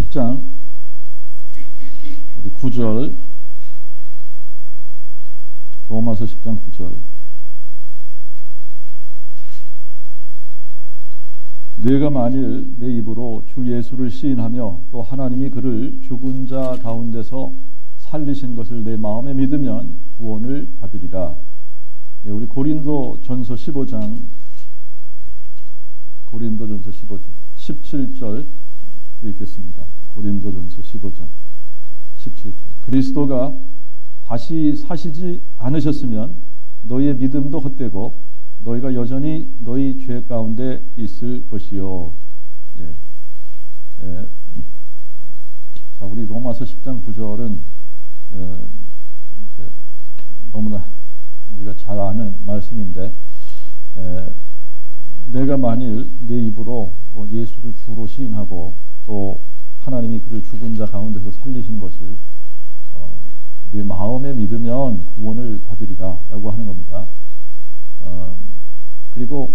10장 우리 9절, 로마서 10장 9절. 내가 만일 내 입으로 주 예수를 시인하며 또 하나님이 그를 죽은 자 가운데서 살리신 것을 내 마음에 믿으면 구원을 받으리라. 네, 우리 고린도전서 15장 17절 읽겠습니다. 고린도전서 15장 17절. 그리스도가 다시 사시지 않으셨으면 너희의 믿음도 헛되고 너희가 여전히 너희 죄 가운데 있을 것이요. 예. 예. 자, 우리 로마서 10장 9절은 너무나 우리가 잘 아는 말씀인데, 내가 만일 내 입으로 예수를 주로 시인하고 또 하나님이 그를 죽은 자 가운데서 살리신 것을 내 마음에 믿으면 구원을 받으리라 라고 하는 겁니다. 그리고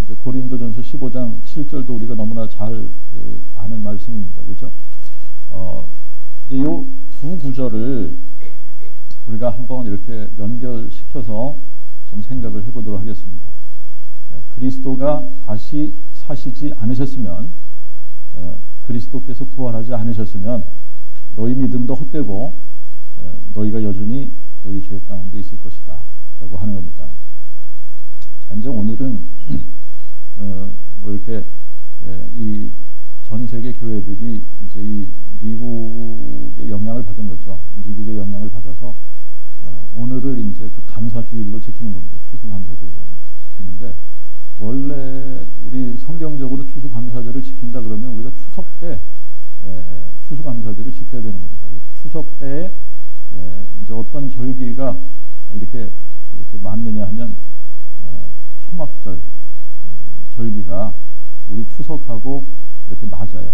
이제 고린도전서 15장 7절도 우리가 너무나 잘 아는 말씀입니다. 그렇죠? 이제 요 두 구절을 우리가 한번 이렇게 연결시켜서 좀 생각을 해보도록 하겠습니다. 그리스도가 다시 사시지 않으셨으면, 그리스도께서 부활하지 않으셨으면 너희 믿음도 헛되고 너희가 여전히 너희 죄 가운데 있을 것이다 라고 하는 겁니다. 자, 이제 오늘은 뭐 이렇게 이 전 세계 교회들이 이제 이 미국의 영향을 받은 거죠. 미국의 영향을 받아서 오늘을 이제 그 감사주일로 지키는 겁니다. 추수감사절로 지키는데, 원래 우리 성경적으로 추수감사절을 지킨다 그러면 우리가 추석 때 추수감사절을 지켜야 되는 겁니다. 추석 때에 이제 어떤 절기가 이렇게 맞느냐 하면 초막절 절기가 우리 추석하고 이렇게 맞아요.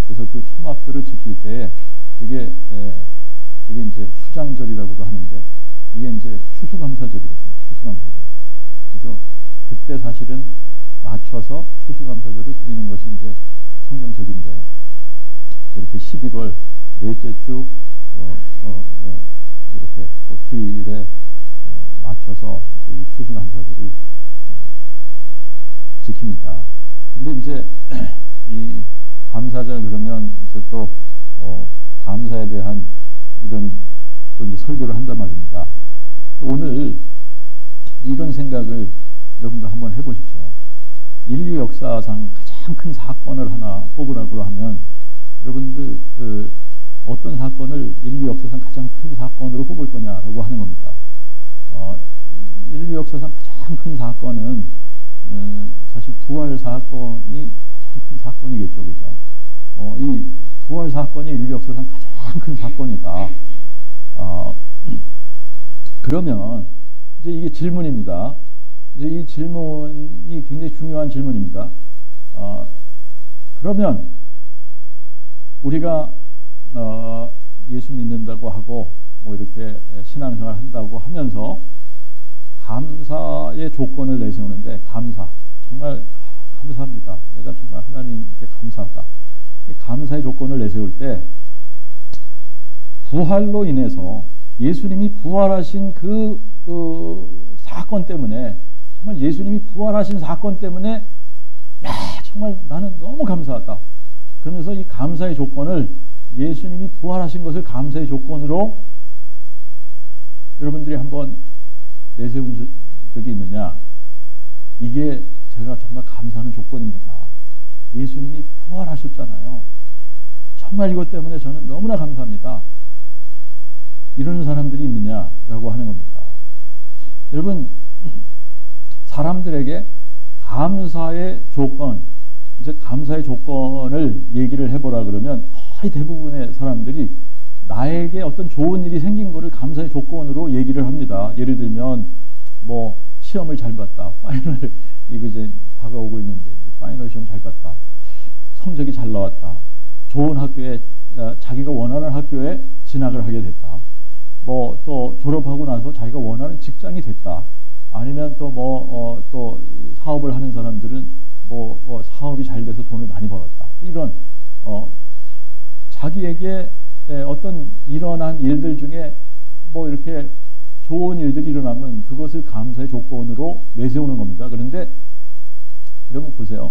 그래서 그 초막절을 지킬 때에 그게 이제 수장절이라고도 하는데, 이게 이제 추수감사절이거든요. 추수감사절. 그래서 그때 사실은 맞춰서 추수감사절을 드리는 것이 이제 성경적인데, 이렇게 11월 넷째 주 이렇게 주일에 맞춰서 이 추수감사절을 지킵니다. 근데 이제 이 감사절 그러면 이제 또 감사에 대한 이런 또 이제 설교를 한단 말입니다. 오늘 이런 생각을 여러분들 한번 해보십시오. 인류 역사상 가장 큰 사건을 하나 뽑으라고 하면 여러분들 어떤 사건을 인류 역사상 가장 큰 사건으로 뽑을 거냐라고 하는 겁니다. 인류 역사상 가장 큰 사건은 사실 부활 사건이 가장 큰 사건이겠죠, 그죠? 이 부활 사건이 인류 역사상 가장 큰 사건이다. 그러면 이제 이게 질문입니다. 이제 이 질문이 굉장히 중요한 질문입니다. 그러면 우리가 예수 믿는다고 하고 뭐 이렇게 신앙생활 한다고 하면서 감사의 조건을 내세우는데, 감사, 정말 감사합니다. 내가 정말 하나님께 감사하다. 이 감사의 조건을 내세울 때 부활로 인해서 예수님이 부활하신 그 사건 때문에, 정말 예수님이 부활하신 사건 때문에 정말 나는 너무 감사하다. 그러면서 이 감사의 조건을, 예수님이 부활하신 것을 감사의 조건으로 여러분들이 한번 내세운 적이 있느냐? 이게 제가 정말 감사하는 조건입니다. 예수님이 부활하셨잖아요. 정말 이것 때문에 저는 너무나 감사합니다. 이런 사람들이 있느냐라고 하는 겁니다. 여러분, 사람들에게 감사의 조건, 이제 감사의 조건을 얘기를 해보라 그러면 거의 대부분의 사람들이 나에게 어떤 좋은 일이 생긴 거를 감사의 조건으로 얘기를 합니다. 예를 들면 뭐 시험을 잘 봤다, 파이널 이거 이제 다가오고 있는데 파이널 시험 잘 봤다, 성적이 잘 나왔다, 좋은 학교에 자기가 원하는 학교에 진학을 하게 됐다, 뭐 또 졸업하고 나서 자기가 원하는 직장이 됐다, 아니면 또 또 사업을 하는 사람들은 사업이 잘 돼서 돈을 많이 벌었다, 이런 자기에게 어떤 일어난 일들 중에 뭐 이렇게 좋은 일들이 일어나면 그것을 감사의 조건으로 내세우는 겁니다. 그런데 여러분 보세요.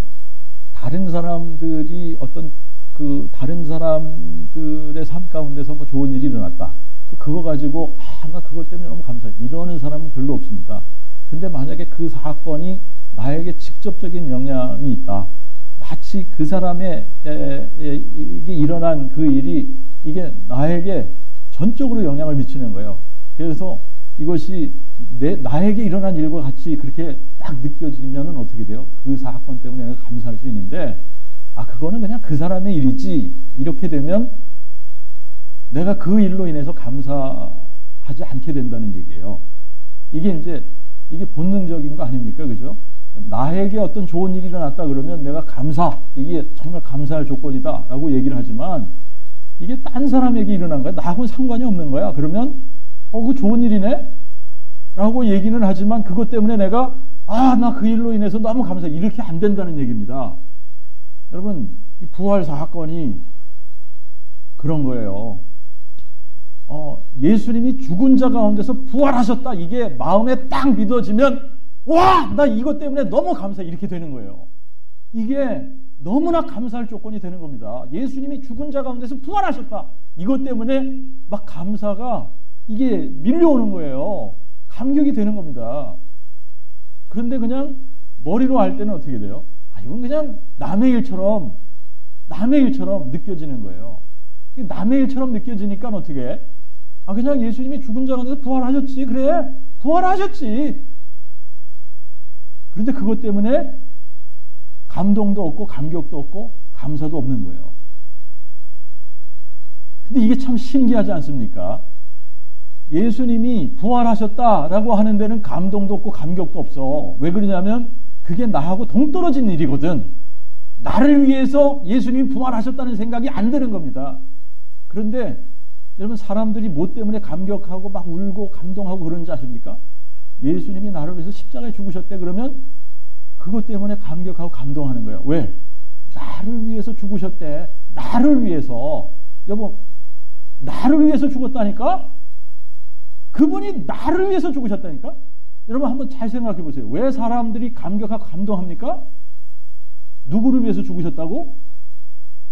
다른 사람들이 어떤 그 다른 사람들의 삶 가운데서 뭐 좋은 일이 일어났다. 그거 가지고 나 그것 때문에 너무 감사해. 이러는 사람은 별로 없습니다. 근데 만약에 그 사건이 나에게 직접적인 영향이 있다. 마치 그 사람의 이게 일어난 그 일이 이게 나에게 전적으로 영향을 미치는 거예요. 그래서 이것이 나에게 일어난 일과 같이 그렇게 딱 느껴지면은 어떻게 돼요? 그 사건 때문에 내가 감사할 수 있는데, 그거는 그냥 그 사람의 일이지. 이렇게 되면 내가 그 일로 인해서 감사하지 않게 된다는 얘기예요. 이게 본능적인 거 아닙니까? 그죠? 나에게 어떤 좋은 일이 일어났다 그러면 내가 이게 정말 감사할 조건이다 라고 얘기를 하지만, 이게 딴 사람에게 일어난 거야. 나하고는 상관이 없는 거야. 그러면 그 좋은 일이네? 라고 얘기는 하지만 그것 때문에 내가 나 그 일로 인해서 너무 감사해. 이렇게 안 된다는 얘기입니다. 여러분, 이 부활 사건이 그런 거예요. 예수님이 죽은 자 가운데서 부활하셨다. 이게 마음에 딱 믿어지면 나 이것 때문에 너무 감사해. 이렇게 되는 거예요. 이게 너무나 감사할 조건이 되는 겁니다. 예수님이 죽은 자 가운데서 부활하셨다. 이것 때문에 막 감사가 이게 밀려오는 거예요. 감격이 되는 겁니다. 그런데 그냥 머리로 할 때는 어떻게 돼요? 이건 그냥 남의 일처럼 느껴지는 거예요. 남의 일처럼 느껴지니까 어떻게 해? 그냥 예수님이 죽은 자 가운데서 부활하셨지. 그래, 부활하셨지. 그런데 그것 때문에 감동도 없고 감격도 없고 감사도 없는 거예요. 근데 이게 참 신기하지 않습니까? 예수님이 부활하셨다라고 하는 데는 감동도 없고 감격도 없어. 왜 그러냐면 그게 나하고 동떨어진 일이거든. 나를 위해서 예수님이 부활하셨다는 생각이 안 드는 겁니다. 그런데 여러분, 사람들이 뭐 때문에 감격하고 막 울고 감동하고 그러는지 아십니까? 예수님이 나를 위해서 십자가에 죽으셨대. 그러면 그것 때문에 감격하고 감동하는 거예요. 왜? 나를 위해서 죽으셨대. 나를 위해서. 여보, 나를 위해서 죽었다니까? 그분이 나를 위해서 죽으셨다니까? 여러분 한번 잘 생각해 보세요. 왜 사람들이 감격하고 감동합니까? 누구를 위해서 죽으셨다고?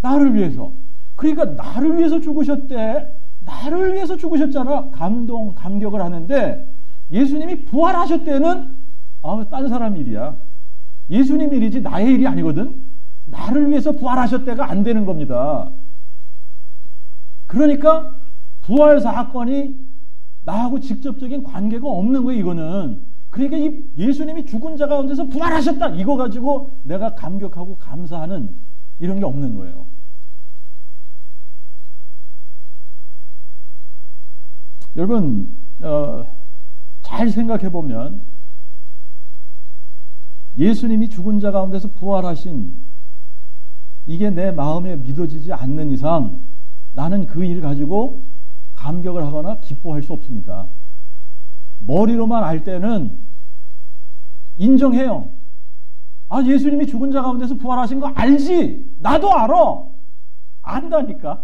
나를 위해서. 그러니까 나를 위해서 죽으셨대. 나를 위해서 죽으셨잖아. 감격을 하는데, 예수님이 부활하셨대는 딴 사람 일이야. 예수님 일이지 나의 일이 아니거든. 나를 위해서 부활하셨대가 안 되는 겁니다. 그러니까 부활 사건이 나하고 직접적인 관계가 없는 거예요. 이거는. 그러니까 이 예수님이 죽은 자 가운데서 부활하셨다. 이거 가지고 내가 감격하고 감사하는 이런 게 없는 거예요. 여러분, 잘 생각해 보면 예수님이 죽은 자 가운데서 부활하신 이게 내 마음에 믿어지지 않는 이상 나는 그 일 가지고 감격을 하거나 기뻐할 수 없습니다. 머리로만 알 때는 인정해요. 예수님이 죽은 자 가운데서 부활하신 거 알지? 나도 알아. 안다니까.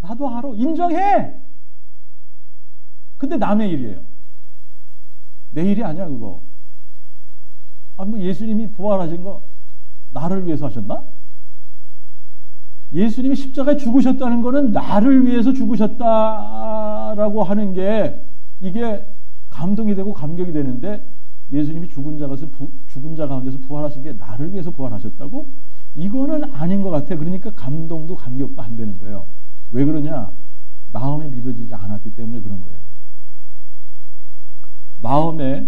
나도 알아. 인정해. 근데 남의 일이에요. 내 일이 아니야 그거. 뭐 예수님이 부활하신 거 나를 위해서 하셨나? 예수님이 십자가에 죽으셨다는 것은 나를 위해서 죽으셨다라고 하는 게 이게 감동이 되고 감격이 되는데, 예수님이 죽은 자 가운데서 부활하신 게 나를 위해서 부활하셨다고? 이거는 아닌 것 같아. 그러니까 감동도 감격도 안 되는 거예요. 왜 그러냐? 마음에 믿어지지 않았기 때문에 그런 거예요. 마음에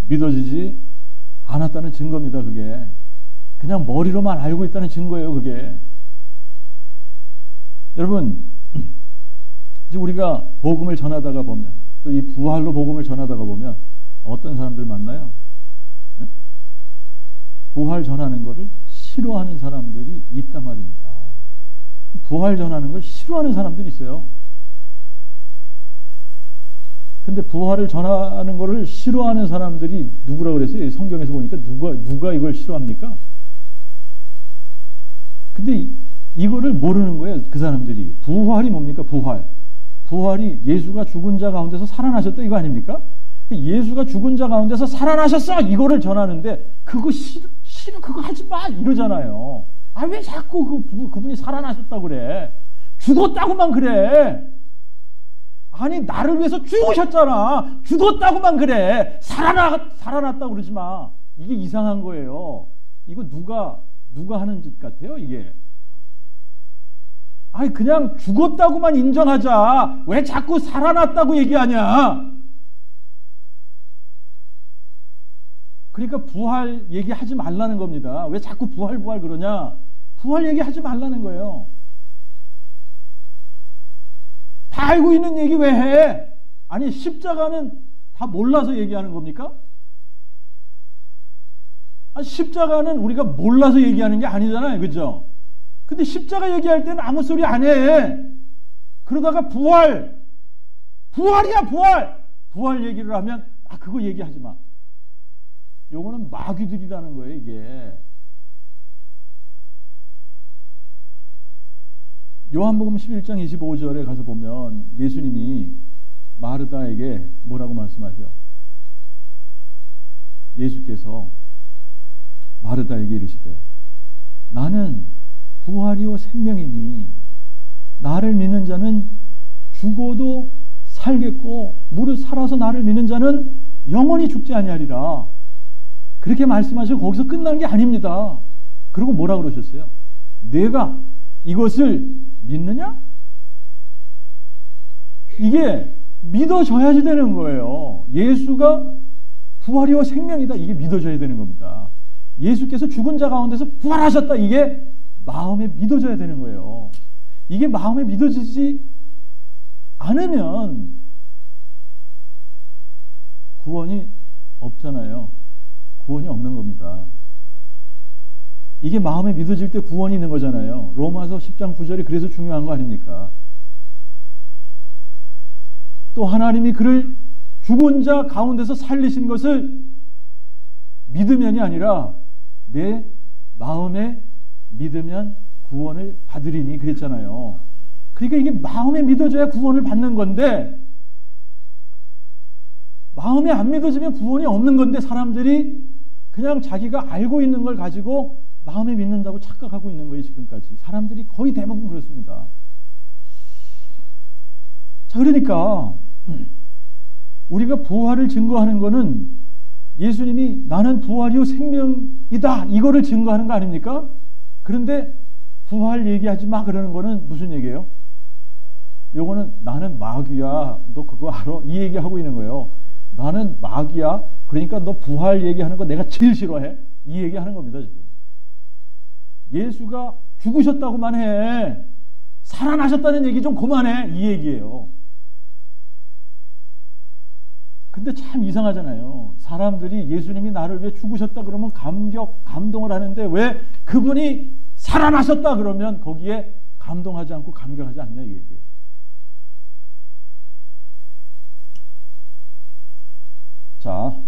믿어지지 않았다는 증거입니다. 그게 그냥 머리로만 알고 있다는 증거예요. 그게. 여러분, 이제 우리가 복음을 전하다가 보면, 또 이 부활로 복음을 전하다가 보면 어떤 사람들 만나요? 네? 부활 전하는 것을 싫어하는 사람들이 있단 말입니다. 부활 전하는 걸 싫어하는 사람들이 있어요. 근데 부활을 전하는 것을 싫어하는 사람들이 누구라 그랬어요? 성경에서 보니까 누가 이걸 싫어합니까? 근데 이거를 모르는 거예요. 그 사람들이. 부활이 뭡니까? 부활. 부활이 예수가 죽은 자 가운데서 살아나셨다 이거 아닙니까? 예수가 죽은 자 가운데서 살아나셨어 이거를 전하는데 그거 싫어 그거 하지 마 이러잖아요. 아 왜 자꾸 그분이 살아나셨다고 그래? 죽었다고만 그래. 아니 나를 위해서 죽으셨잖아. 죽었다고만 그래. 살아났다고 그러지 마. 이게 이상한 거예요. 이거 누가 하는 짓 같아요 이게. 아니 그냥 죽었다고만 인정하자. 왜 자꾸 살아났다고 얘기하냐. 그러니까 부활 얘기하지 말라는 겁니다. 왜 자꾸 부활 그러냐. 부활 얘기하지 말라는 거예요. 다 알고 있는 얘기 왜 해? 아니 십자가는 다 몰라서 얘기하는 겁니까? 아니, 십자가는 우리가 몰라서 얘기하는 게 아니잖아요. 그죠? 근데 십자가 얘기할 때는 아무 소리 안 해. 그러다가 부활이야 부활 얘기를 하면 그거 얘기하지 마. 요거는 마귀들이라는 거예요 이게. 요한복음 11장 25절에 가서 보면 예수님이 마르다에게 뭐라고 말씀하세요? 예수께서 마르다에게 이르시되 나는 부활이요 생명이니 나를 믿는 자는 죽어도 살겠고 무릇 살아서 나를 믿는 자는 영원히 죽지 아니하리라. 그렇게 말씀하시고 거기서 끝난 게 아닙니다. 그리고 뭐라 그러셨어요? 내가 이것을 믿느냐? 이게 믿어져야지 되는 거예요. 예수가 부활이요 생명이다. 이게 믿어져야 되는 겁니다. 예수께서 죽은 자 가운데서 부활하셨다. 이게 마음에 믿어져야 되는 거예요. 이게 마음에 믿어지지 않으면 구원이 없잖아요. 구원이 없는 겁니다. 이게 마음에 믿어질 때 구원이 있는 거잖아요. 로마서 10장 9절이 그래서 중요한 거 아닙니까? 또 하나님이 그를 죽은 자 가운데서 살리신 것을 믿으면이 아니라 내 마음에 믿으면 구원을 받으리니 그랬잖아요. 그러니까 이게 마음에 믿어져야 구원을 받는 건데 마음에 안 믿어지면 구원이 없는 건데 사람들이 그냥 자기가 알고 있는 걸 가지고 마음에 믿는다고 착각하고 있는 거예요. 지금까지 사람들이 거의 대부분 그렇습니다. 자, 그러니까 우리가 부활을 증거하는 거는 예수님이 나는 부활이요 생명이다 이거를 증거하는 거 아닙니까? 그런데 부활 얘기하지 마 그러는 거는 무슨 얘기예요? 요거는 나는 마귀야 너 그거 알아? 이 얘기하고 있는 거예요. 나는 마귀야 그러니까 너 부활 얘기하는 거 내가 제일 싫어해 이 얘기하는 겁니다. 지금 예수가 죽으셨다고만 해. 살아나셨다는 얘기 좀 그만해 이 얘기예요. 근데 참 이상하잖아요. 사람들이 예수님이 나를 위해 죽으셨다 그러면 감동을 하는데 왜 그분이 살아나셨다 그러면 거기에 감동하지 않고 감격하지 않냐 이 얘기예요. 자,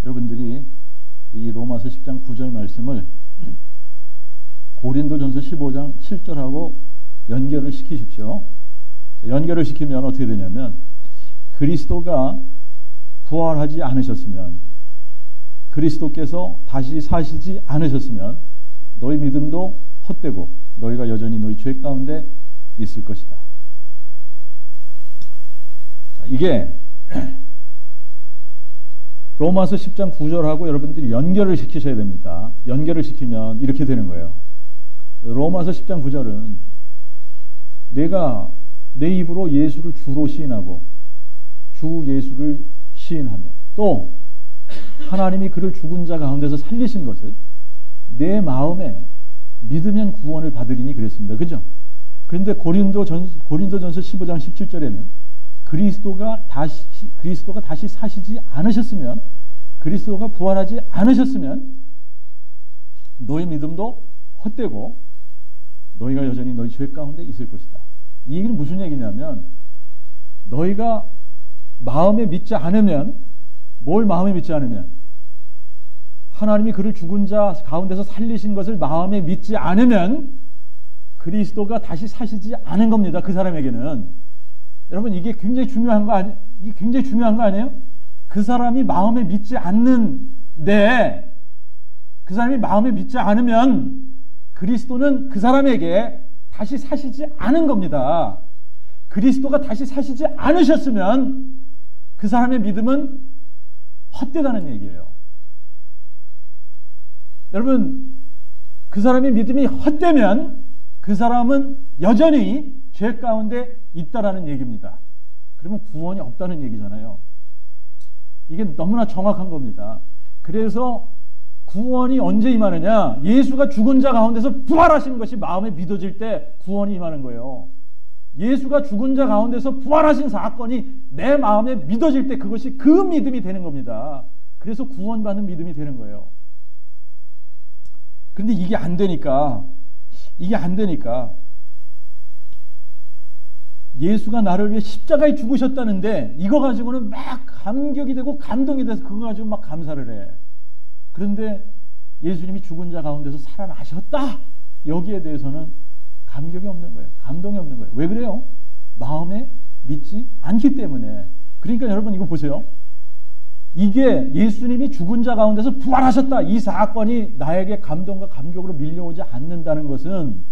여러분들이 이 로마서 10장 9절 말씀을 고린도전서 15장 7절하고 연결을 시키십시오. 연결을 시키면 어떻게 되냐면 그리스도가 부활하지 않으셨으면 그리스도께서 다시 사시지 않으셨으면 너희 믿음도 헛되고 너희가 여전히 너희 죄 가운데 있을 것이다. 이게 로마서 10장 9절하고 여러분들이 연결을 시키셔야 됩니다. 연결을 시키면 이렇게 되는 거예요. 로마서 10장 9절은 내가 내 입으로 예수를 주로 시인하고 주 예수를 시인하며 또 하나님이 그를 죽은 자 가운데서 살리신 것을 내 마음에 믿으면 구원을 받으리니 그랬습니다. 그죠? 그런데 고린도전서 15장 17절에는 그리스도가 다시 사시지 않으셨으면 그리스도가 부활하지 않으셨으면 너의 믿음도 헛되고 너희가 여전히 너희 죄 가운데 있을 것이다. 이 얘기는 무슨 얘기냐면 너희가 마음에 믿지 않으면 뭘 마음에 믿지 않으면 하나님이 그를 죽은 자 가운데서 살리신 것을 마음에 믿지 않으면 그리스도가 다시 사시지 않은 겁니다. 그 사람에게는. 여러분, 이게 굉장히 중요한 거 이게 굉장히 중요한 거 아니에요? 그 사람이 마음에 믿지 않는데, 그 사람이 마음에 믿지 않으면 그리스도는 그 사람에게 다시 사시지 않은 겁니다. 그리스도가 다시 사시지 않으셨으면 그 사람의 믿음은 헛되다는 얘기예요. 여러분, 그 사람의 믿음이 헛되면 그 사람은 여전히 죄 가운데 있다라는 얘기입니다. 그러면 구원이 없다는 얘기잖아요. 이게 너무나 정확한 겁니다. 그래서 구원이 언제 임하느냐? 예수가 죽은 자 가운데서 부활하신 것이 마음에 믿어질 때 구원이 임하는 거예요. 예수가 죽은 자 가운데서 부활하신 사건이 내 마음에 믿어질 때 그것이 그 믿음이 되는 겁니다. 그래서 구원받는 믿음이 되는 거예요. 그런데 이게 안 되니까 예수가 나를 위해 십자가에 죽으셨다는데 이거 가지고는 막 감격이 되고 감동이 돼서 그거 가지고 막 감사를 해. 그런데 예수님이 죽은 자 가운데서 살아나셨다, 여기에 대해서는 감격이 없는 거예요. 감동이 없는 거예요. 왜 그래요? 마음에 믿지 않기 때문에. 그러니까 여러분, 이거 보세요. 이게 예수님이 죽은 자 가운데서 부활하셨다, 이 사건이 나에게 감동과 감격으로 밀려오지 않는다는 것은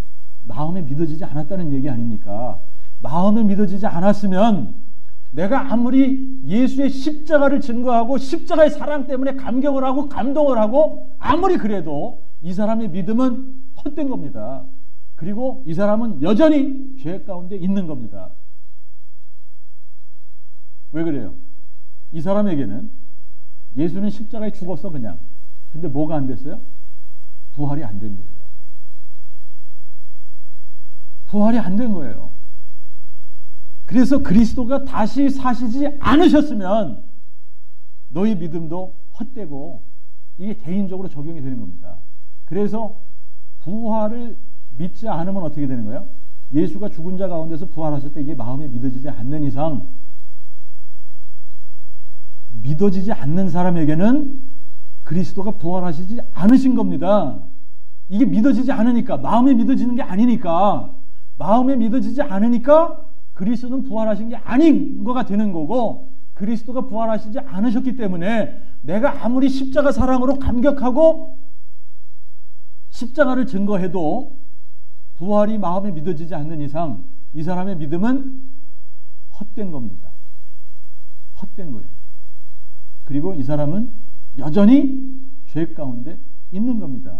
마음에 믿어지지 않았다는 얘기 아닙니까? 마음에 믿어지지 않았으면 내가 아무리 예수의 십자가를 증거하고 십자가의 사랑 때문에 감격을 하고 감동을 하고 아무리 그래도 이 사람의 믿음은 헛된 겁니다. 그리고 이 사람은 여전히 죄 가운데 있는 겁니다. 왜 그래요? 이 사람에게는 예수는 십자가에 죽었어 그냥. 근데 뭐가 안 됐어요? 부활이 안 된 거예요. 부활이 안 된 거예요. 그래서 그리스도가 다시 사시지 않으셨으면 너희 믿음도 헛되고 이게 개인적으로 적용이 되는 겁니다. 그래서 부활을 믿지 않으면 어떻게 되는 거예요? 예수가 죽은 자 가운데서 부활하셨다, 이게 마음에 믿어지지 않는 이상, 믿어지지 않는 사람에게는 그리스도가 부활하시지 않으신 겁니다. 이게 믿어지지 않으니까, 마음에 믿어지는 게 아니니까, 마음에 믿어지지 않으니까 그리스도는 부활하신 게 아닌 거가 되는 거고, 그리스도가 부활하시지 않으셨기 때문에 내가 아무리 십자가 사랑으로 감격하고 십자가를 증거해도 부활이 마음에 믿어지지 않는 이상 이 사람의 믿음은 헛된 겁니다. 헛된 거예요. 그리고 이 사람은 여전히 죄 가운데 있는 겁니다.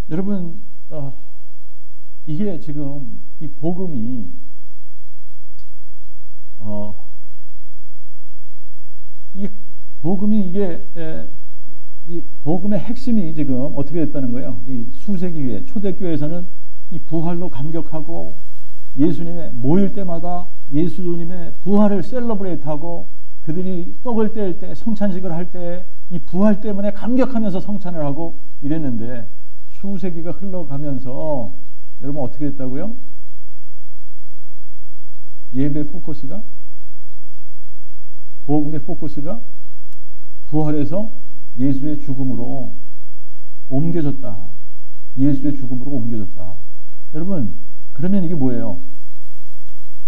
여러분, 이게 지금 이 복음이 이 복음의 핵심이 지금 어떻게 됐다는 거예요? 이 수세기 후에 초대교회에서는 이 부활로 감격하고 예수님의 모일 때마다 예수님의 부활을 셀러브레이트하고 그들이 떡을 뗄 때, 성찬식을 할 때 이 부활 때문에 감격하면서 성찬을 하고 이랬는데, 수세기가 흘러가면서 여러분 어떻게 됐다고요? 예배 포커스가, 복음의 포커스가 부활에서 예수의 죽음으로 옮겨졌다. 예수의 죽음으로 옮겨졌다. 여러분, 그러면 이게 뭐예요?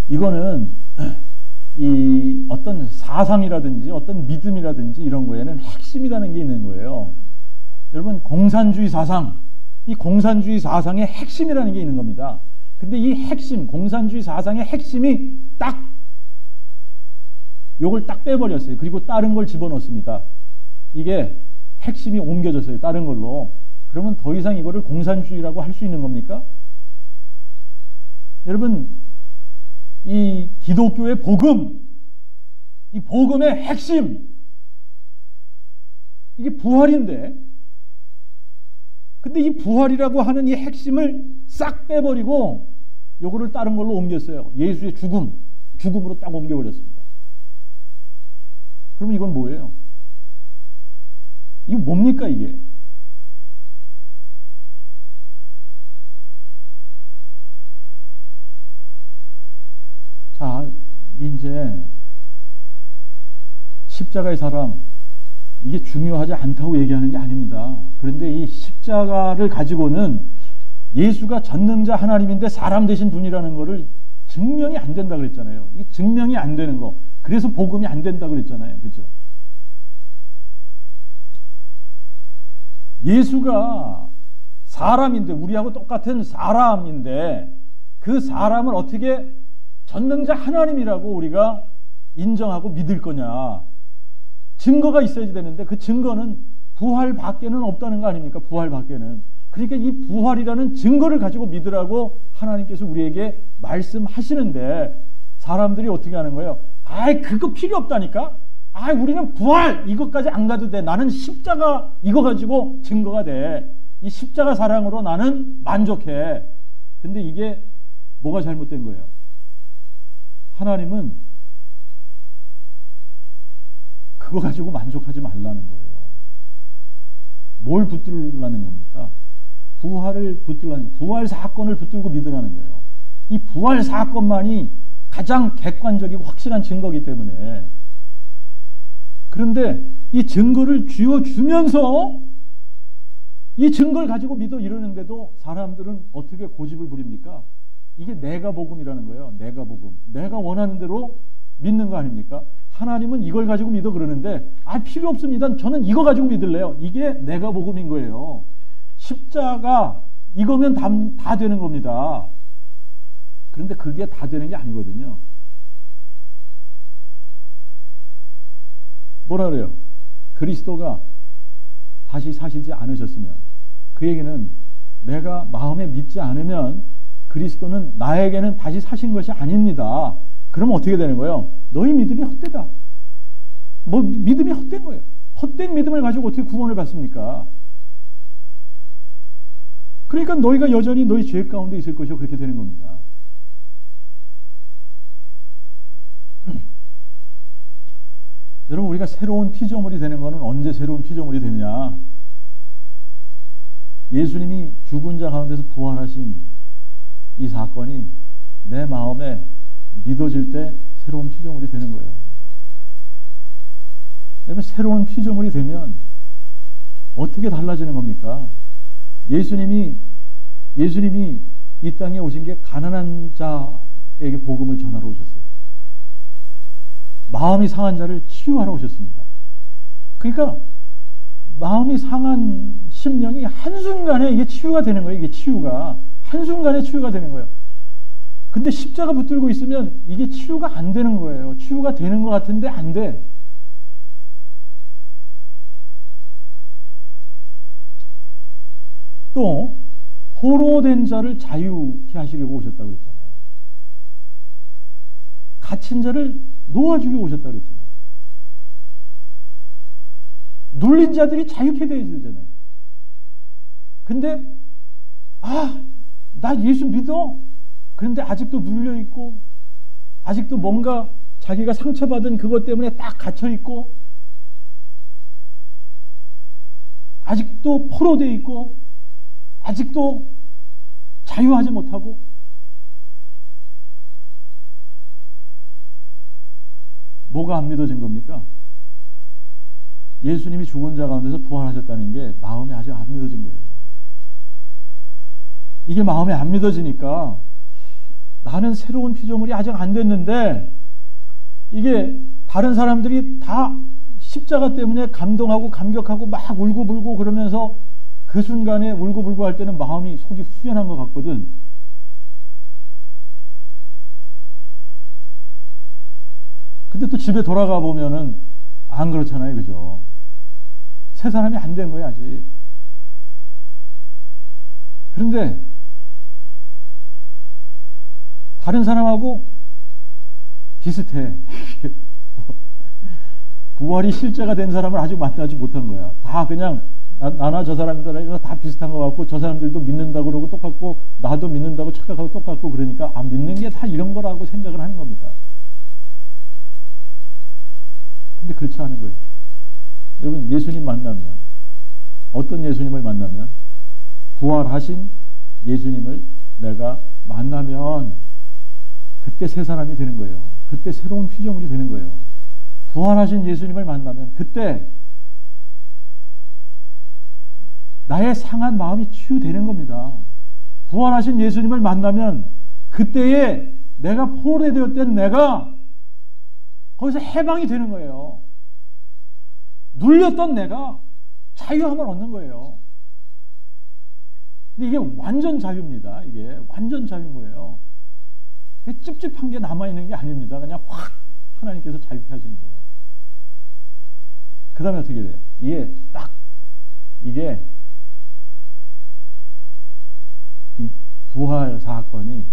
이거는 이 어떤 사상이라든지 어떤 믿음이라든지 이런 거에는 핵심이라는 게 있는 거예요. 여러분, 공산주의 사상, 이 공산주의 사상의 핵심이라는 게 있는 겁니다. 근데 이 핵심, 공산주의 사상의 핵심이 딱 요걸 딱 빼버렸어요. 그리고 다른 걸 집어넣습니다. 이게 핵심이 옮겨졌어요. 다른 걸로. 그러면 더 이상 이거를 공산주의라고 할 수 있는 겁니까? 여러분, 이 기독교의 복음, 이 복음의 핵심, 이게 부활인데, 근데 이 부활이라고 하는 이 핵심을 싹 빼버리고 요거를 다른 걸로 옮겼어요. 예수의 죽음으로 딱 옮겨버렸습니다. 그러면 이건 뭐예요? 이거 뭡니까 이게? 자, 이제 십자가의 사랑, 이게 중요하지 않다고 얘기하는 게 아닙니다. 그런데 이 십자가를 가지고는 예수가 전능자 하나님인데 사람 되신 분이라는 것을 증명이 안 된다 그랬잖아요. 이 증명이 안 되는 거. 그래서 복음이 안 된다 그랬잖아요. 그죠? 예수가 사람인데, 우리하고 똑같은 사람인데, 그 사람을 어떻게 전능자 하나님이라고 우리가 인정하고 믿을 거냐? 증거가 있어야지 되는데, 그 증거는 부활 밖에는 없다는 거 아닙니까? 부활 밖에는. 그러니까 이 부활이라는 증거를 가지고 믿으라고 하나님께서 우리에게 말씀하시는데, 사람들이 어떻게 하는 거예요? 아이, 그거 필요 없다니까? 아이, 우리는 부활 이것까지 안 가도 돼. 나는 십자가 이거 가지고 증거가 돼. 이 십자가 사랑으로 나는 만족해. 근데 이게 뭐가 잘못된 거예요? 하나님은 그거 가지고 만족하지 말라는 거예요. 뭘 붙들라는 겁니까? 부활을 붙들라는, 부활 사건을 붙들고 믿으라는 거예요. 이 부활 사건만이 가장 객관적이고 확실한 증거이기 때문에. 그런데 이 증거를 쥐어주면서 이 증거를 가지고 믿어 이러는데도 사람들은 어떻게 고집을 부립니까? 이게 내가 복음이라는 거예요. 내가 복음. 내가 원하는 대로 믿는 거 아닙니까? 하나님은 이걸 가지고 믿어 그러는데, 아, 필요 없습니다. 저는 이거 가지고 믿을래요. 이게 내가 복음인 거예요. 십자가 이거면 다 되는 겁니다. 그런데 그게 다 되는 게 아니거든요. 뭐라 그래요? 그리스도가 다시 사시지 않으셨으면, 그 얘기는 내가 마음에 믿지 않으면 그리스도는 나에게는 다시 사신 것이 아닙니다. 그러면 어떻게 되는 거예요? 너희 믿음이 헛되다. 뭐 믿음이 헛된 거예요. 헛된 믿음을 가지고 어떻게 구원을 받습니까? 그러니까 너희가 여전히 너희 죄 가운데 있을 것이고 그렇게 되는 겁니다. 여러분, 우리가 새로운 피조물이 되는 것은 언제 새로운 피조물이 되느냐? 예수님이 죽은 자 가운데서 부활하신 이 사건이 내 마음에 믿어질 때 새로운 피조물이 되는 거예요. 여러분, 새로운 피조물이 되면 어떻게 달라지는 겁니까? 예수님이 이 땅에 오신 게 가난한 자에게 복음을 전하러 오셨어요. 마음이 상한 자를 치유하러 오셨습니다. 그러니까 마음이 상한 심령이 한순간에 이게 치유가 되는 거예요. 이게 치유가 한순간에 치유가 되는 거예요. 근데 십자가 붙들고 있으면 이게 치유가 안 되는 거예요. 치유가 되는 것 같은데 안 돼. 또 포로된 자를 자유케 하시려고 오셨다고 그랬잖아요. 갇힌 자를 놓아주려고 오셨다고 그랬잖아요. 눌린 자들이 자유케 되어야 되잖아요. 근데 나 예수 믿어. 그런데 아직도 눌려있고, 아직도 뭔가 자기가 상처받은 그것 때문에 딱 갇혀있고, 아직도 포로되어 있고, 아직도 자유하지 못하고, 뭐가 안 믿어진 겁니까? 예수님이 죽은 자 가운데서 부활하셨다는 게 마음에 아직 안 믿어진 거예요. 이게 마음에 안 믿어지니까 나는 새로운 피조물이 아직 안 됐는데, 이게 다른 사람들이 다 십자가 때문에 감동하고 감격하고 막 울고불고 그러면서 그 순간에 울고불고 할 때는 마음이 속이 후련한 것 같거든. 근데 또 집에 돌아가 보면은 안 그렇잖아요. 그죠? 새 사람이 안 된 거예요, 아직. 그런데 다른 사람하고 비슷해. 부활이 실제가 된 사람을 아직 만나지 못한 거야. 다 그냥 나나 저 사람들 다 비슷한 것 같고, 저 사람들도 믿는다고 그러고 똑같고, 나도 믿는다고 착각하고 똑같고, 그러니까 믿는 게 다 이런 거라고 생각을 하는 겁니다. 근데 그렇지 않은 거예요. 여러분, 예수님 만나면, 어떤 예수님을 만나면, 부활하신 예수님을 내가 만나면 그때 새 사람이 되는 거예요. 그때 새로운 피조물이 되는 거예요. 부활하신 예수님을 만나면 그때 나의 상한 마음이 치유되는 겁니다. 부활하신 예수님을 만나면 그때에 내가 포로되었던 내가 거기서 해방이 되는 거예요. 눌렸던 내가 자유함을 얻는 거예요. 근데 이게 완전 자유입니다. 이게 완전 자유인 거예요. 찝찝한 게 남아있는 게 아닙니다. 그냥 확 하나님께서 자유케 하시는 거예요. 그 다음에 어떻게 돼요? 이게 이 부활 사건이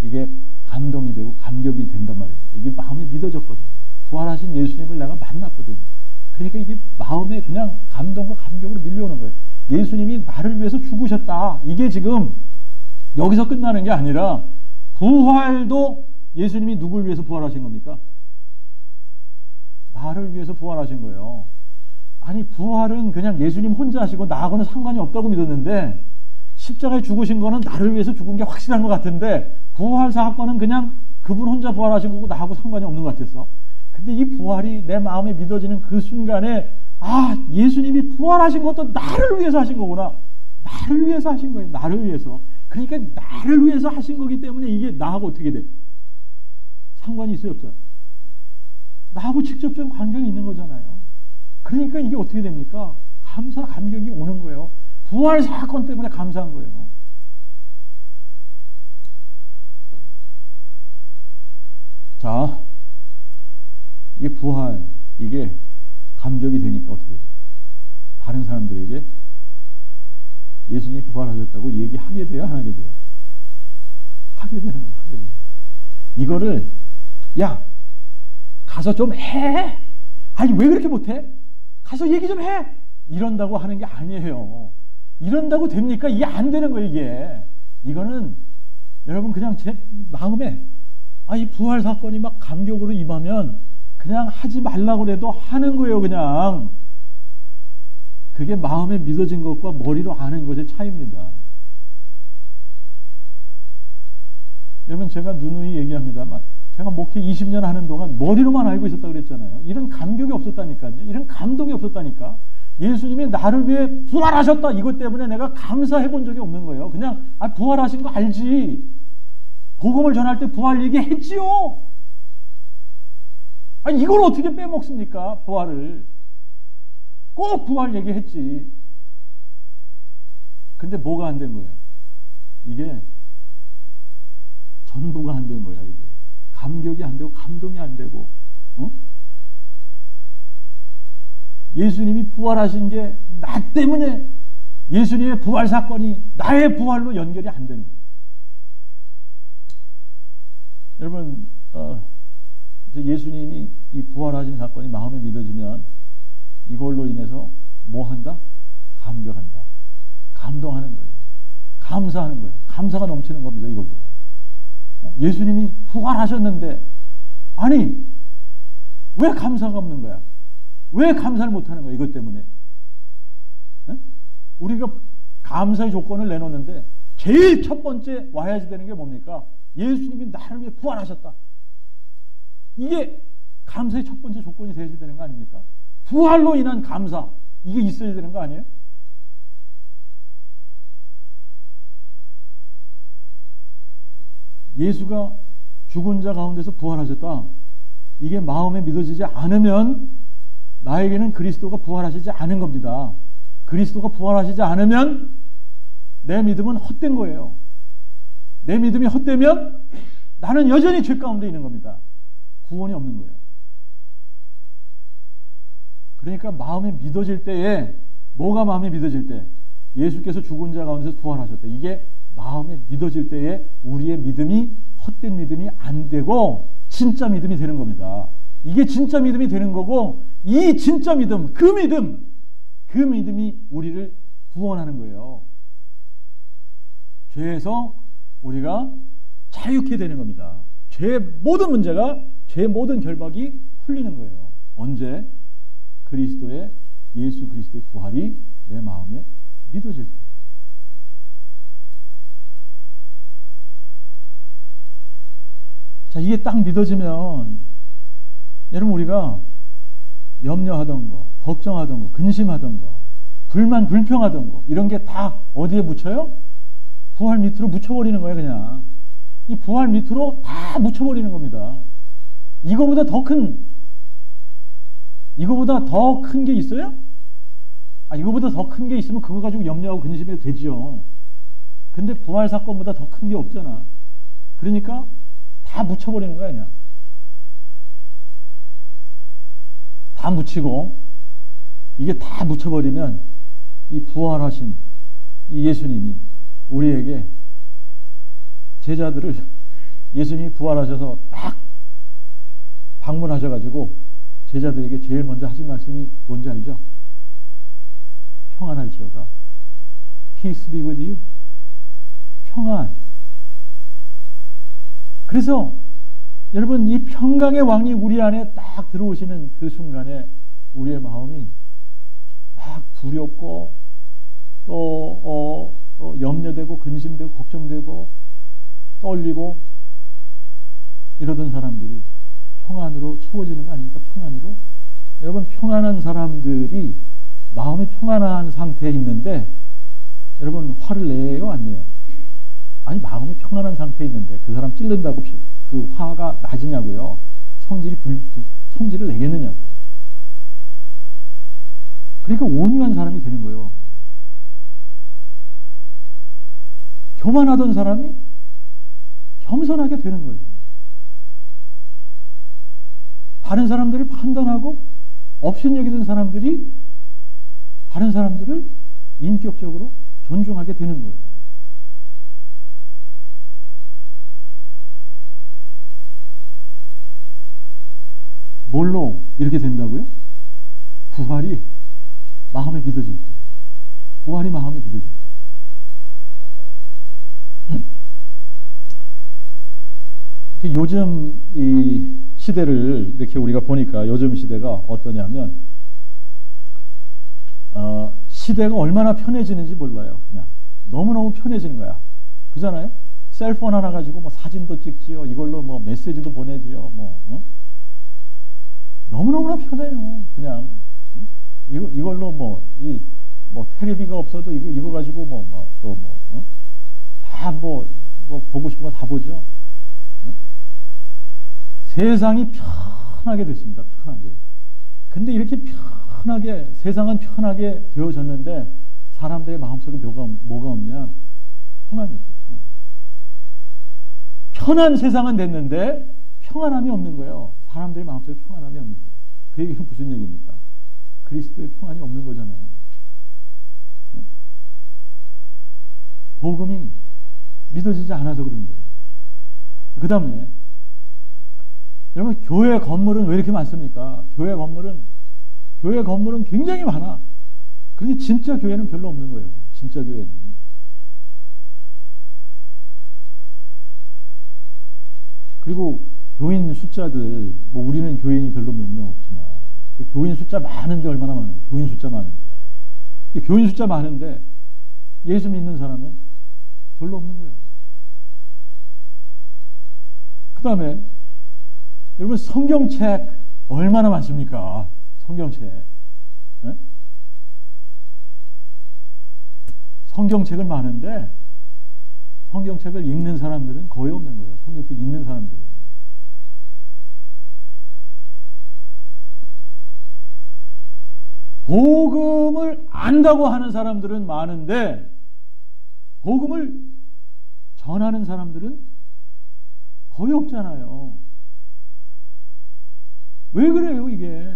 이게 감동이 되고 감격이 된단 말입니다. 이게 마음에 믿어졌거든요. 부활하신 예수님을 내가 만났거든요. 그러니까 이게 마음에 그냥 감동과 감격으로 밀려오는 거예요. 예수님이 나를 위해서 죽으셨다. 이게 지금 여기서 끝나는 게 아니라 부활도 예수님이 누굴 위해서 부활하신 겁니까? 나를 위해서 부활하신 거예요. 아니 부활은 그냥 예수님 혼자 하시고 나하고는 상관이 없다고 믿었는데 십자가에 죽으신 거는 나를 위해서 죽은 게 확실한 것 같은데 부활 사건은 그냥 그분 혼자 부활하신 거고 나하고 상관이 없는 것 같았어. 근데 이 부활이 내 마음에 믿어지는 그 순간에 예수님이 부활하신 것도 나를 위해서 하신 거구나. 나를 위해서 하신 거예요. 나를 위해서. 그러니까 나를 위해서 하신 거기 때문에 이게 나하고 어떻게 돼? 상관이 있어요, 없어요? 나하고 직접적인 관계가 있는 거잖아요. 그러니까 이게 어떻게 됩니까? 감사, 감격이 오는 거예요. 부활 사건 때문에 감사한 거예요. 자, 이 부활, 이게 감격이 되니까 어떻게 돼요? 다른 사람들에게 예수님이 부활하셨다고 얘기하게 돼요? 안 하게 돼요? 하게 되는 거예요. 하게 되는 거예요. 이거를 야 가서 좀 해. 아니 왜 그렇게 못해? 가서 얘기 좀 해. 이런다고 하는 게 아니에요. 이런다고 됩니까? 이게 안 되는 거예요. 이게. 이거는 여러분 그냥 제 마음에 이 부활 사건이 막 감격으로 임하면 그냥 하지 말라고 해도 하는 거예요. 그냥. 그게 마음에 믿어진 것과 머리로 아는 것의 차이입니다. 여러분 제가 누누이 얘기합니다만 제가 목회 20년 하는 동안 머리로만 알고 있었다고 그랬잖아요. 이런 감격이 없었다니까요. 이런 감동이 없었다니까. 예수님이 나를 위해 부활하셨다. 이것 때문에 내가 감사해 본 적이 없는 거예요. 그냥 부활하신 거 알지. 복음을 전할 때 부활 얘기했지요. 이걸 어떻게 빼먹습니까? 부활을. 꼭 부활 얘기했지. 근데 뭐가 안 된 거예요? 이게 전부가 안 된 거야. 이게 감격이 안 되고 감동이 안 되고 예수님이 부활하신 게 나 때문에 예수님의 부활 사건이 나의 부활로 연결이 안 되는 거예요. 여러분 예수님이 이 부활하신 사건이 마음에 믿어지면 이걸로 인해서 뭐 한다? 감격한다. 감동하는 거예요. 감사하는 거예요. 감사가 넘치는 겁니다. 이걸로. 예수님이 부활하셨는데 아니 왜 감사가 없는 거야? 왜 감사를 못하는 거야? 이것 때문에. 우리가 감사의 조건을 내놓는데 제일 첫 번째 와야지 되는 게 뭡니까? 예수님이 나를 위해 부활하셨다. 이게 감사의 첫 번째 조건이 되어야 되는 거 아닙니까? 부활로 인한 감사, 이게 있어야 되는 거 아니에요? 예수가 죽은 자 가운데서 부활하셨다. 이게 마음에 믿어지지 않으면 나에게는 그리스도가 부활하시지 않은 겁니다. 그리스도가 부활하시지 않으면 내 믿음은 헛된 거예요. 내 믿음이 헛되면 나는 여전히 죄 가운데 있는 겁니다. 구원이 없는 거예요. 그러니까 마음에 믿어질 때에 뭐가 마음에 믿어질 때? 예수께서 죽은 자 가운데서 부활하셨다. 이게 마음에 믿어질 때에 우리의 믿음이 헛된 믿음이 안 되고 진짜 믿음이 되는 겁니다. 이게 진짜 믿음이 되는 거고 이 진짜 믿음, 그 믿음이 우리를 구원하는 거예요. 죄에서 우리가 자유케 되는 겁니다. 죄의 모든 문제가, 죄의 모든 결박이 풀리는 거예요. 언제? 예수 그리스도의 부활이 내 마음에 믿어질 때. 자, 이게 딱 믿어지면 여러분 우리가 염려하던 거, 걱정하던 거, 근심하던 거, 불만, 불평하던 거, 이런 게 다 어디에 묻혀요? 부활 밑으로 묻혀버리는 거예요, 그냥. 이 부활 밑으로 다 묻혀버리는 겁니다. 이거보다 더 큰 게 있어요? 이거보다 더 큰 게 있으면 그거 가지고 염려하고 근심해도 되죠. 근데 부활 사건보다 더 큰 게 없잖아. 그러니까 다 묻혀버리는 거야, 그냥. 다 묻히고, 이게 다 묻혀버리면 이 부활하신 이 예수님이 우리에게 제자들을, 예수님이 부활하셔서 딱 방문하셔가지고 제자들에게 제일 먼저 하신 말씀이 뭔지 알죠? 평안할지어다. Peace be with you. 평안. 그래서 여러분, 이 평강의 왕이 우리 안에 딱 들어오시는 그 순간에 우리의 마음이 막 두렵고 또 염려되고 근심되고 걱정되고 떨리고 이러던 사람들이 평안으로 채워지는 거 아닙니까? 평안으로. 여러분, 평안한 사람들이 마음이 평안한 상태에 있는데 여러분, 화를 내요, 안 내요? 아니, 마음이 평안한 상태에 있는데 그 사람 찔른다고 그 화가 낮으냐고요? 성질을 내겠느냐고. 그러니까 온유한 사람이 되는 거예요. 교만하던 사람이 겸손하게 되는 거예요. 다른 사람들을 판단하고 업신여기던 사람들이 다른 사람들을 인격적으로 존중하게 되는 거예요. 뭘로 이렇게 된다고요? 부활이 마음에 믿어질 거예요. 부활이 마음에 믿어질 거예요. 요즘 이 시대를 이렇게 우리가 보니까 요즘 시대가 어떠냐면 시대가 얼마나 편해지는지 몰라요. 그냥 너무너무 편해지는 거야. 그잖아요? 셀폰 하나 가지고 뭐 사진도 찍지요. 이걸로 뭐 메시지도 보내지요. 너무너무나 편해요. 그냥 이걸로 뭐 텔레비가 없어도 이거 가지고 다 보고 싶은 거 다 보죠. 세상이 편하게 됐습니다. 편하게. 근데 이렇게 편하게, 세상은 편하게 되어졌는데 사람들의 마음속에 뭐가 없냐? 평안이 없어요. 편한 세상은 됐는데 평안함이 없는 거예요. 사람들의 마음속에 평안함이 없는 거예요. 그 얘기는 무슨 얘기입니까? 그리스도의 평안이 없는 거잖아요. 복음이 믿어지지 않아서 그런 거예요. 그 다음에 여러분, 교회 건물은 왜 이렇게 많습니까? 교회 건물은 굉장히 많아. 그런데 진짜 교회는 별로 없는 거예요. 진짜 교회는. 그리고 교인 숫자들, 우리는 교인이 별로 몇 명 없지만 교인 숫자 많은데 얼마나 많아요? 교인 숫자 많은데. 교인 숫자 많은데 예수 믿는 사람은 별로 없는 거예요. 그 다음에 여러분, 성경책 얼마나 많습니까? 성경책. 네? 성경책은 많은데 성경책을 읽는 사람들은 거의 없는 거예요. 성경책 읽는 사람들은. 복음을 안다고 하는 사람들은 많은데 복음을 전하는 사람들은 거의 없잖아요. 왜 그래요, 이게?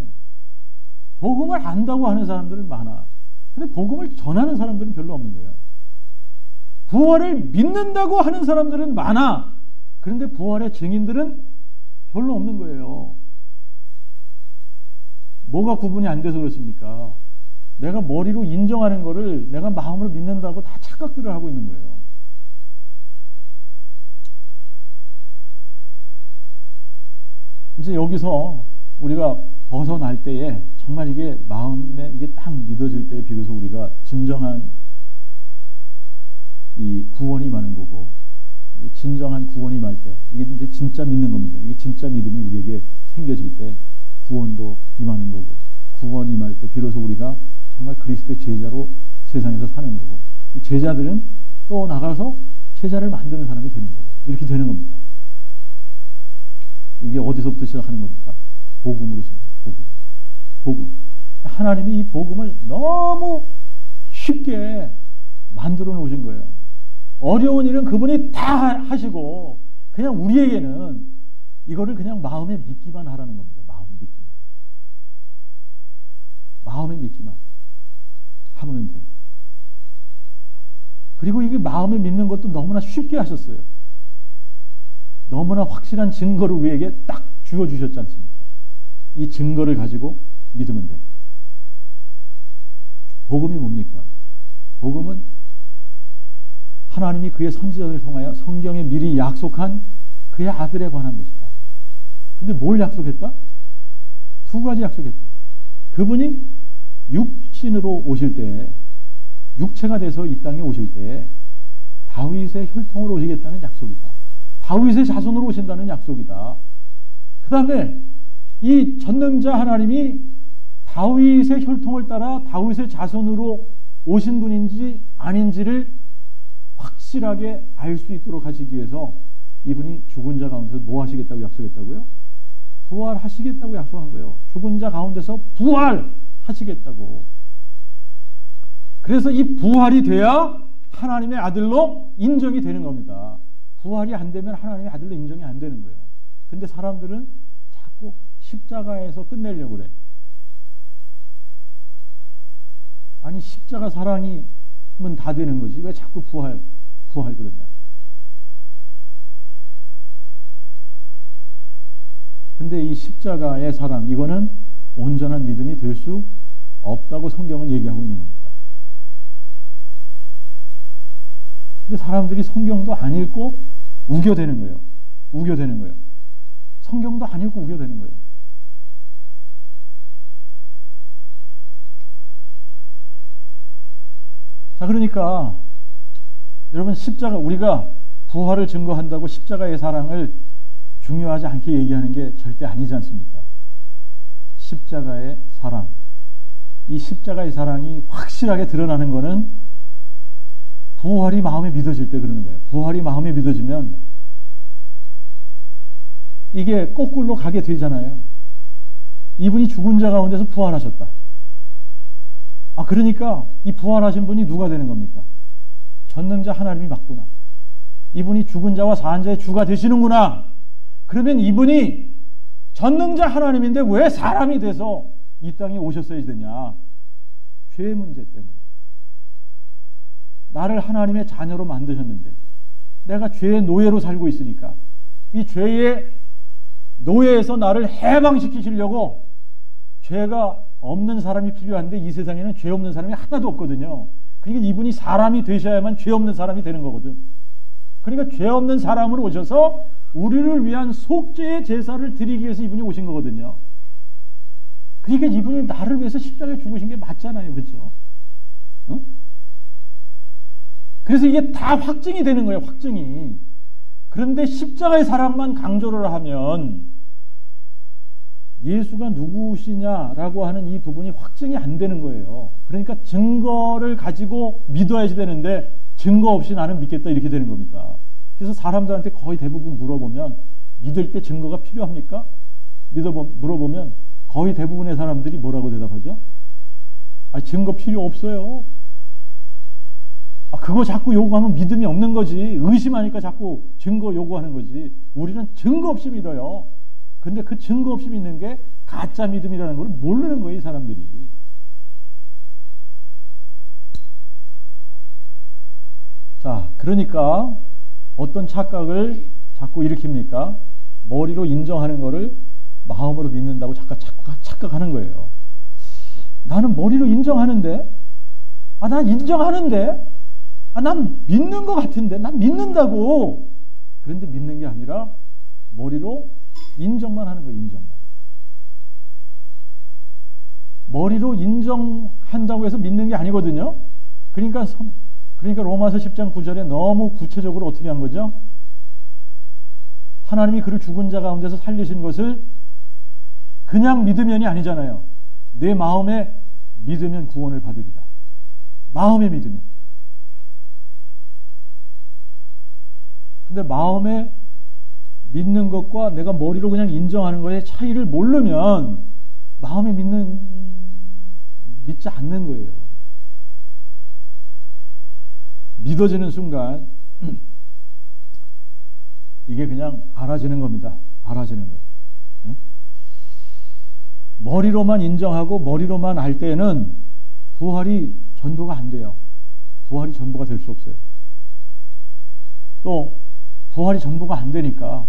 복음을 안다고 하는 사람들은 많아. 근데 복음을 전하는 사람들은 별로 없는 거예요. 부활을 믿는다고 하는 사람들은 많아. 그런데 부활의 증인들은 별로 없는 거예요. 뭐가 구분이 안 돼서 그렇습니까? 내가 머리로 인정하는 거를 내가 마음으로 믿는다고 다 착각들을 하고 있는 거예요. 이제 여기서 우리가 벗어날 때에 정말 이게 마음에 이게 딱 믿어질 때에 비로소 우리가 진정한 이 구원이 임하는 거고, 진정한 구원이 임할 때 이게 이제 진짜 믿는 겁니다. 이게 진짜 믿음이 우리에게 생겨질 때 구원도 임하는 거고, 구원 임할 때 비로소 우리가 정말 그리스도의 제자로 세상에서 사는 거고, 이 제자들은 또 나가서 제자를 만드는 사람이 되는 거고, 이렇게 되는 겁니다. 이게 어디서부터 시작하는 겁니까? 복음으로 시작해요. 복음. 하나님이 이 복음을 너무 쉽게 만들어 놓으신 거예요. 어려운 일은 그분이 다 하시고 그냥 우리에게는 이거를 그냥 마음에 믿기만 하라는 겁니다. 마음에 믿기만 하면 돼요. 그리고 이게 마음에 믿는 것도 너무나 쉽게 하셨어요. 너무나 확실한 증거를 우리에게 딱 쥐어주셨지 않습니까? 이 증거를 가지고 믿으면 돼. 복음이 뭡니까? 복음은 하나님이 그의 선지자들을 통하여 성경에 미리 약속한 그의 아들에 관한 것이다. 근데 뭘 약속했다? 두 가지 약속했다. 그분이 육신으로 오실 때, 육체가 돼서 이 땅에 오실 때 다윗의 혈통으로 오시겠다는 약속이다. 다윗의 자손으로 오신다는 약속이다. 그 다음에 이 전능자 하나님이 다윗의 혈통을 따라 다윗의 자손으로 오신 분인지 아닌지를 확실하게 알 수 있도록 하시기 위해서 이분이 죽은 자 가운데서 뭐 하시겠다고 약속했다고요? 부활하시겠다고 약속한 거예요. 죽은 자 가운데서 부활하시겠다고. 그래서 이 부활이 돼야 하나님의 아들로 인정이 되는 겁니다. 부활이 안 되면 하나님의 아들로 인정이 안 되는 거예요. 근데 사람들은 자꾸 십자가에서 끝내려고 그래. 아니 십자가 사랑이면 다 되는 거지 왜 자꾸 부활 그러냐. 근데 이 십자가의 사랑, 이거는 온전한 믿음이 될 수 없다고 성경은 얘기하고 있는 겁니다. 근데 사람들이 성경도 안 읽고 우겨대는 거예요. 성경도 안 읽고 우겨대는 거예요. 자, 그러니까 여러분, 십자가, 우리가 부활을 증거한다고 십자가의 사랑을 중요하지 않게 얘기하는 게 절대 아니지 않습니까? 십자가의 사랑, 이 십자가의 사랑이 확실하게 드러나는 것은 부활이 마음에 믿어질 때 그러는 거예요. 부활이 마음에 믿어지면 이게 거꾸로 가게 되잖아요. 이분이 죽은 자 가운데서 부활하셨다. 그러니까 이 부활하신 분이 누가 되는 겁니까? 전능자 하나님이 맞구나. 이분이 죽은 자와 산 자의 주가 되시는구나. 그러면 이분이 전능자 하나님인데 왜 사람이 돼서 이 땅에 오셨어야 되냐? 죄의 문제 때문에. 나를 하나님의 자녀로 만드셨는데 내가 죄의 노예로 살고 있으니까 이 죄의 노예에서 나를 해방시키시려고, 죄가 없는 사람이 필요한데 이 세상에는 죄 없는 사람이 하나도 없거든요. 그러니까 이분이 사람이 되셔야만 죄 없는 사람이 되는 거거든. 그러니까 죄 없는 사람으로 오셔서 우리를 위한 속죄의 제사를 드리기 위해서 이분이 오신 거거든요. 그러니까 이분이 나를 위해서 십자가에 죽으신 게 맞잖아요. 그렇죠? 그래서 이게 다 확증이 되는 거예요. 확증이. 그런데 십자가의 사랑만 강조를 하면 예수가 누구시냐라고 하는 이 부분이 확증이 안 되는 거예요. 그러니까 증거를 가지고 믿어야지 되는데 증거 없이 나는 믿겠다 이렇게 되는 겁니다. 그래서 사람들한테 거의 대부분 물어보면 믿을 때 증거가 필요합니까? 물어보면 거의 대부분의 사람들이 뭐라고 대답하죠? 증거 필요 없어요. 그거 자꾸 요구하면 믿음이 없는 거지. 의심하니까 자꾸 증거 요구하는 거지. 우리는 증거 없이 믿어요. 근데 그 증거 없이 믿는 게 가짜 믿음이라는 걸 모르는 거예요, 이 사람들이. 자, 그러니까 어떤 착각을 자꾸 일으킵니까? 머리로 인정하는 거를 마음으로 믿는다고 자꾸 착각하는 거예요. 나는 머리로 인정하는데, 난 인정하는데, 난 믿는 것 같은데, 난 믿는다고. 그런데 믿는 게 아니라 머리로 인정만 하는 거예요, 인정만. 머리로 인정한다고 해서 믿는 게 아니거든요. 그러니까 로마서 10장 9절에 너무 구체적으로 어떻게 한 거죠? 하나님이 그를 죽은 자 가운데서 살리신 것을 그냥 믿으면이 아니잖아요. 내 마음에 믿으면 구원을 받으리라. 마음에 믿으면. 근데 마음에 믿는 것과 내가 머리로 그냥 인정하는 것의 차이를 모르면 마음에 믿지 않는 거예요. 믿어지는 순간 이게 그냥 알아지는 겁니다. 알아지는 거예요. 네? 머리로만 인정하고 머리로만 할 때는 부활이 전도가 안 돼요. 부활이 전도가 될 수 없어요. 또 부활이 전도가 안 되니까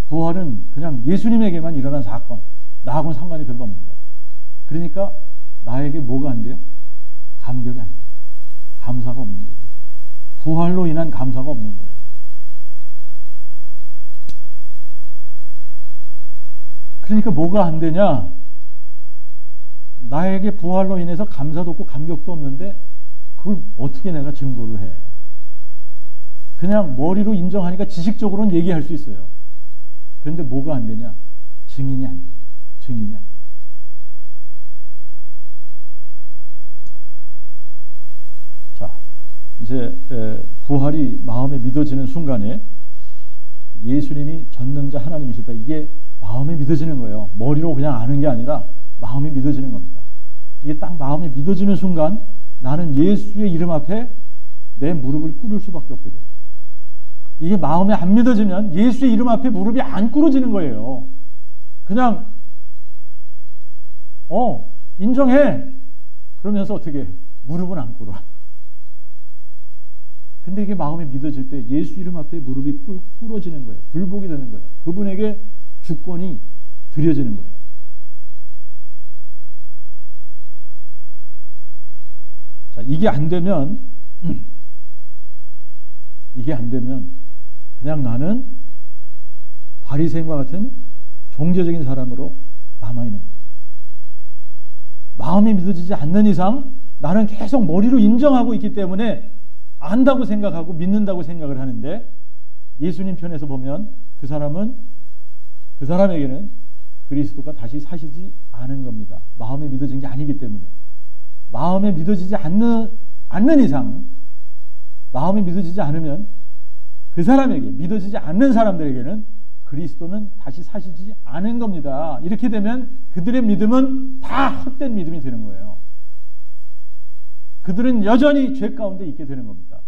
부활은 그냥 예수님에게만 일어난 사건, 나하고는 상관이 별로 없는 거예요. 그러니까 나에게 뭐가 안 돼요? 감격이 안 돼요. 감사가 없는 거예요. 부활로 인한 감사가 없는 거예요. 그러니까 뭐가 안 되냐? 나에게 부활로 인해서 감사도 없고 감격도 없는데 그걸 어떻게 내가 증거를 해? 그냥 머리로 인정하니까 지식적으로는 얘기할 수 있어요. 그런데 뭐가 안 되냐? 증인이 안 돼요. 증인이 안 돼요. 자, 이제 부활이 마음에 믿어지는 순간에 예수님이 전능자 하나님이시다. 이게 마음에 믿어지는 거예요. 머리로 그냥 아는 게 아니라 마음에 믿어지는 겁니다. 이게 딱 마음에 믿어지는 순간 나는 예수의 이름 앞에 내 무릎을 꿇을 수밖에 없게 돼요. 이게 마음에 안 믿어지면 예수의 이름 앞에 무릎이 안 꿇어지는 거예요. 그냥 인정해. 그러면서 어떻게 해? 무릎은 안 꿇어. 근데 이게 마음에 믿어질 때 예수 이름 앞에 무릎이 꿇어지는 거예요. 굴복이 되는 거예요. 그분에게 주권이 드려지는 거예요. 자, 이게 안 되면 그냥 나는 바리새인과 같은 종교적인 사람으로 남아있는 거예요. 마음이 믿어지지 않는 이상 나는 계속 머리로 인정하고 있기 때문에 안다고 생각하고 믿는다고 생각을 하는데 예수님 편에서 보면 그 사람에게는 그리스도가 다시 사시지 않은 겁니다. 마음에 믿어진 게 아니기 때문에. 마음에 믿어지지 않는 이상, 마음에 믿어지지 않으면 그 사람에게, 믿어지지 않는 사람들에게는 그리스도는 다시 사시지 않은 겁니다. 이렇게 되면 그들의 믿음은 다 헛된 믿음이 되는 거예요. 그들은 여전히 죄 가운데 있게 되는 겁니다.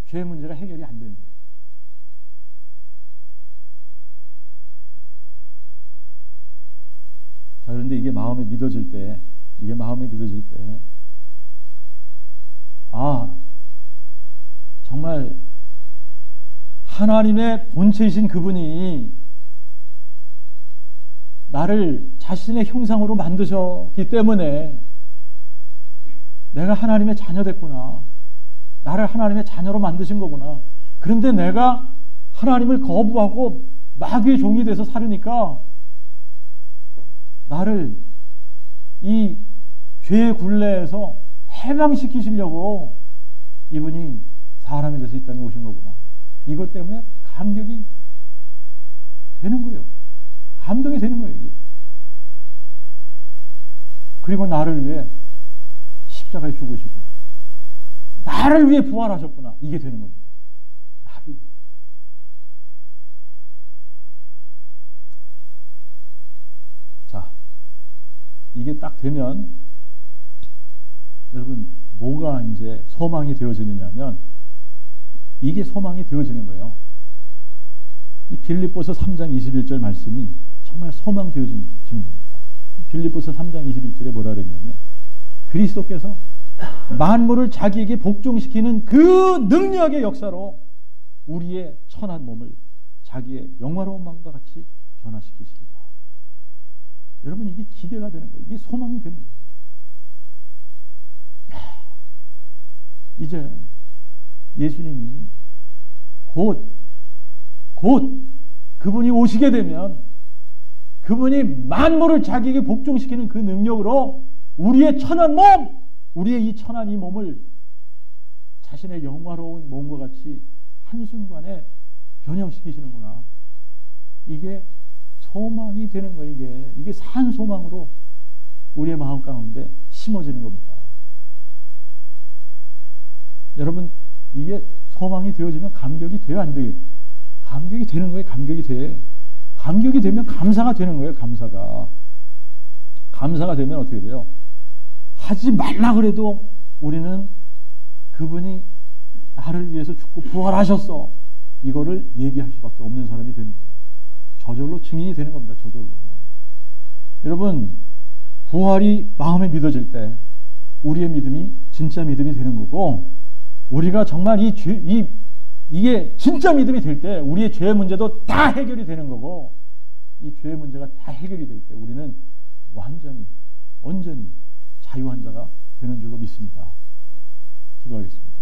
죄의 문제가 해결이 안 되는 거예요. 자, 그런데 이게 마음에 믿어질 때, 정말 하나님의 본체이신 그분이 나를 자신의 형상으로 만드셨기 때문에 내가 하나님의 자녀 됐구나. 나를 하나님의 자녀로 만드신 거구나. 그런데 내가 하나님을 거부하고 마귀의 종이 돼서 살으니까 나를 이 죄의 굴레에서 해방시키시려고 이분이 사람이 돼서 이 땅에 오신 거구나. 이것 때문에 감격이 되는 거예요. 감동이 되는 거예요, 이게. 그리고 나를 위해 십자가에 죽으시고 나를 위해 부활하셨구나. 이게 되는 겁니다. 나를. 자, 이게 딱 되면 여러분 뭐가 이제 소망이 되어지느냐면 이게 소망이 되어지는 거예요. 이 빌립보서 3장 21절 말씀이 정말 소망 되어지는 겁니다. 빌립보서 3장 21절에 뭐라 그랬냐면 그리스도께서 만물을 자기에게 복종시키는 그 능력의 역사로 우리의 천한 몸을 자기의 영화로운 마음과 같이 변화시키시리라. 여러분 이게 기대가 되는 거예요. 이게 소망이 되는 거예요. 이제 예수님이 곧 그분이 오시게 되면 그분이 만물을 자기에게 복종시키는 그 능력으로 우리의 천한 몸, 우리의 이 천한 이 몸을 자신의 영화로운 몸과 같이 한순간에 변형시키시는구나. 이게 소망이 되는 거예요. 이게 산 소망으로 우리의 마음 가운데 심어지는 겁니다. 여러분, 이게 소망이 되어지면 감격이 돼요, 안 돼요? 감격이 되는 거예요. 감격이 돼. 감격이 되면 감사가 되는 거예요. 감사가 되면 어떻게 돼요? 하지 말라 그래도 우리는 그분이 나를 위해서 죽고 부활하셨어, 이거를 얘기할 수밖에 없는 사람이 되는 거예요. 저절로 증인이 되는 겁니다. 저절로. 여러분, 부활이 마음에 믿어질 때 우리의 믿음이 진짜 믿음이 되는 거고, 우리가 정말 이게 진짜 믿음이 될 때 우리의 죄의 문제도 다 해결이 되는 거고, 이 죄의 문제가 다 해결이 될 때 우리는 완전히 자유한 자가 되는 줄로 믿습니다. 기도하겠습니다.